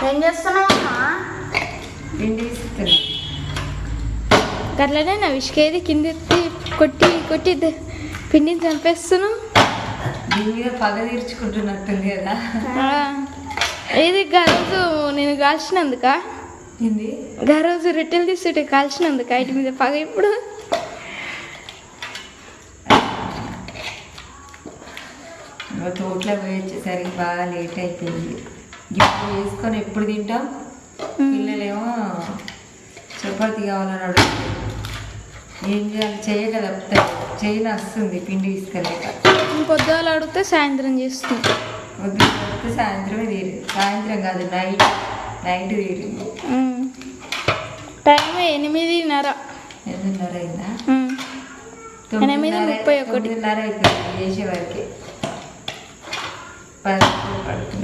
ఏం చేస్తున్నావు పిండి ఇస్తున్నా అట్లనే నా విసుకేది కింద కొట్టి కొట్టి పిండిని చంపేస్తున్నావు. దీని మీద పగ తీర్చుకుంటున్నట్టుంది కదా. ఏది రోజు నేను కాల్చినందుక ఏంది రోజు రొట్టెలు తీసుకుంటే కాల్చినందుక ఇటు మీద పగ ఇప్పుడు. తోటలో పోయి వచ్చేసరికి బాగా లేట్ అయిపోయింది. ఇప్పుడు వేసుకొని ఎప్పుడు తింటాం. పిల్లలేమో చపాతి కావాలని అడుగుతుంది. ఏం చేయాలి చేయగల చేయని వస్తుంది పిండి తీసుకెళ్ళాక. పొద్దుగాల అడిగితే సాయంత్రం చేస్తుంది. వద్దు సాయంత్రమే తీరింది. సాయంత్రం కాదు నైట్ తీరింది. టైం 8:30. 8:30 అయిందా? 8:31 9:30 అవుతుంది చేసేవారికి. 10 పడుతుంది.